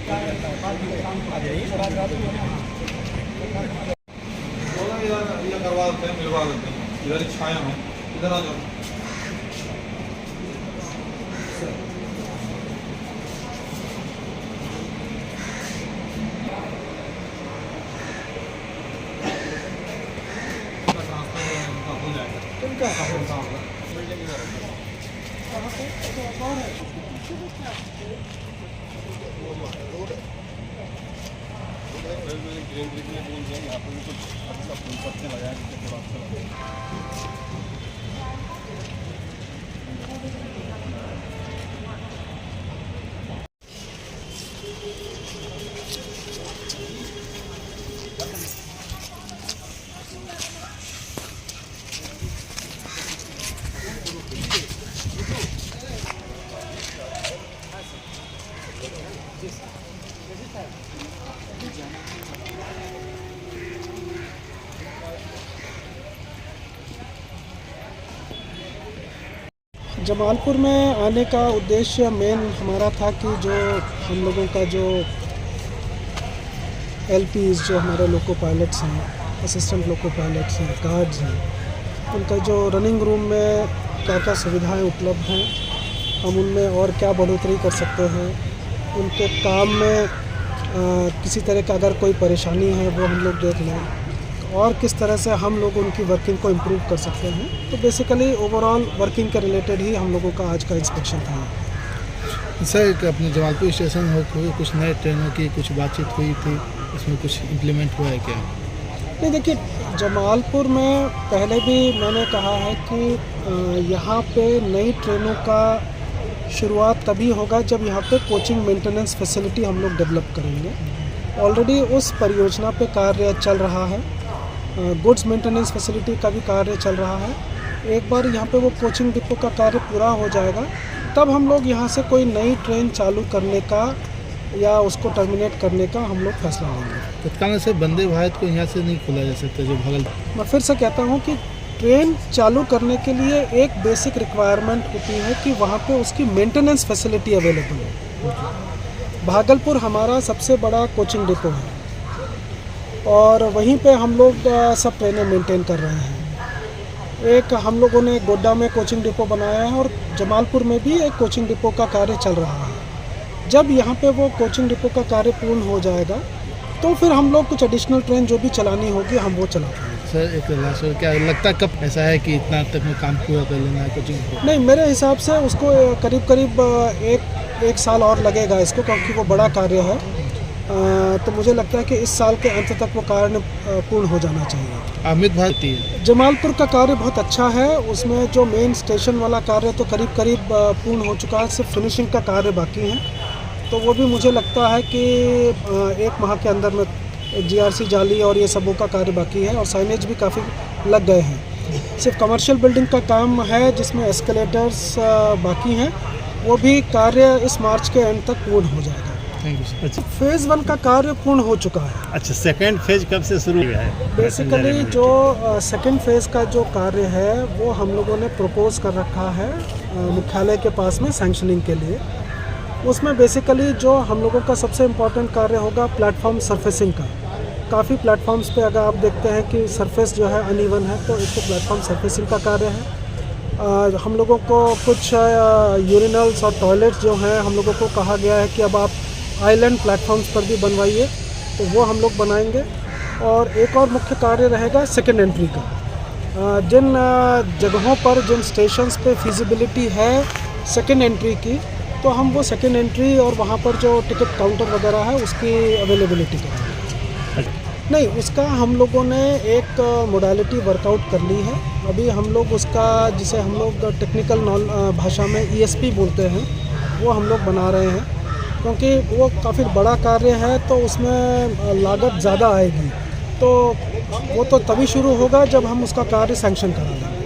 ये करवा देते हैं, मिलवा देते हैं। इधर छाया है, इधर आ जाओ। जमालपुर में आने का उद्देश्य मेन हमारा था कि जो हम लोगों का जो एलपीज़ जो हमारे लोको पायलट्स हैं, असिस्टेंट लोको पायलट्स हैं, गार्ड्स हैं, उनका जो रनिंग रूम में क्या क्या सुविधाएं उपलब्ध हैं, हम उनमें और क्या बढ़ोतरी कर सकते हैं, उनके काम में किसी तरह का अगर कोई परेशानी है वो हम लोग देख लें, और किस तरह से हम लोग उनकी वर्किंग को इम्प्रूव कर सकते हैं। तो बेसिकली ओवरऑल वर्किंग के रिलेटेड ही हम लोगों का आज का इंस्पेक्शन था। सर, अपने जमालपुर स्टेशन हो कुछ नए ट्रेनों की कुछ बातचीत हुई थी, इसमें कुछ इम्प्लीमेंट हुआ है क्या? नहीं, देखिए, जमालपुर में पहले भी मैंने कहा है कि यहाँ पे नई ट्रेनों का शुरुआत तभी होगा जब यहाँ पे कोचिंग मेंटेनेंस फैसिलिटी हम लोग डेवलप करेंगे। ऑलरेडी उस परियोजना पे कार्य चल रहा है, गुड्स मेंटेनेंस फैसिलिटी का भी कार्य चल रहा है। एक बार यहाँ पे वो कोचिंग डिपो का कार्य पूरा हो जाएगा, तब हम लोग यहाँ से कोई नई ट्रेन चालू करने का या उसको टर्मिनेट करने का हम लोग फैसला लेंगे। तत्काल से वंदे भारत को यहाँ से नहीं खोला जा सकता जो भागलपुर? मैं फिर से कहता हूँ कि ट्रेन चालू करने के लिए एक बेसिक रिक्वायरमेंट होती है कि वहाँ पे उसकी मेंटेनेंस फैसिलिटी अवेलेबल है। भागलपुर हमारा सबसे बड़ा कोचिंग डिपो है और वहीं पे हम लोग सब ट्रेनें मेंटेन कर रहे हैं। एक हम लोगों ने गोड्डा में कोचिंग डिपो बनाया है और जमालपुर में भी एक कोचिंग डिपो का कार्य चल रहा है। जब यहाँ पे वो कोचिंग डिपो का कार्य पूर्ण हो जाएगा तो फिर हम लोग कुछ एडिशनल ट्रेन जो भी चलानी होगी हम वो चला पाएंगे। सर, एक लास्ट क्या लगता है कब ऐसा है कि इतना तक में काम पूरा कर लेना है कोचिंग डिपो? नहीं, मेरे हिसाब से उसको करीब एक साल और लगेगा इसको, क्योंकि वो बड़ा कार्य है। तो मुझे लगता है कि इस साल के अंत तक वो कार्य पूर्ण हो जाना चाहिए। अमित भारती है जमालपुर का कार्य बहुत अच्छा है, उसमें जो मेन स्टेशन वाला कार्य तो करीब पूर्ण हो चुका है, सिर्फ फिनिशिंग का कार्य बाकी है। तो वो भी मुझे लगता है कि एक माह के अंदर में जीआरसी जाली और ये सबों का कार्य बाकी है और साइनेज भी काफ़ी लग गए हैं। सिर्फ कमर्शियल बिल्डिंग का काम है जिसमें एस्केलेटर्स बाकी हैं, वो भी कार्य इस मार्च के एंड तक पूर्ण हो जाएगा। Thank you sir. अच्छा, फेज़ 1 का कार्य पूर्ण हो चुका है। अच्छा, सेकंड फेज कब से शुरू हुआ है? बेसिकली जो सेकंड फेज़ का जो कार्य है वो हम लोगों ने प्रपोज कर रखा है मुख्यालय के पास में सैंक्शनिंग के लिए। उसमें बेसिकली जो हम लोगों का सबसे इम्पोर्टेंट कार्य होगा प्लेटफॉर्म सरफेसिंग का। काफ़ी प्लेटफॉर्म्स पे अगर आप देखते हैं कि सरफेस जो है अनइवन है, तो एक तो प्लेटफॉर्म सरफेसिंग का कार्य है। हम लोगों को कुछ यूरिनल्स और टॉयलेट्स जो हैं हम लोगों को कहा गया है कि अब आप आइलैंड प्लेटफॉर्म्स पर भी बनवाइए, तो वो हम लोग बनाएंगे। और एक और मुख्य कार्य रहेगा सेकेंड एंट्री का। जिन जगहों पर, जिन स्टेशंस पे फिजिबिलिटी है सेकेंड एंट्री की, तो हम वो सेकेंड एंट्री और वहाँ पर जो टिकट काउंटर वगैरह है उसकी अवेलेबिलिटी करेंगे। नहीं, उसका हम लोगों ने एक मोडालिटी वर्कआउट कर ली है। अभी हम लोग उसका, जिसे हम लोग टेक्निकल भाषा में ESP बोलते हैं, वो हम लोग बना रहे हैं, क्योंकि वो काफ़ी बड़ा कार्य है तो उसमें लागत ज़्यादा आएगी। तो वो तो तभी शुरू होगा जब हम उसका कार्य सैंक्शन करा देंगे।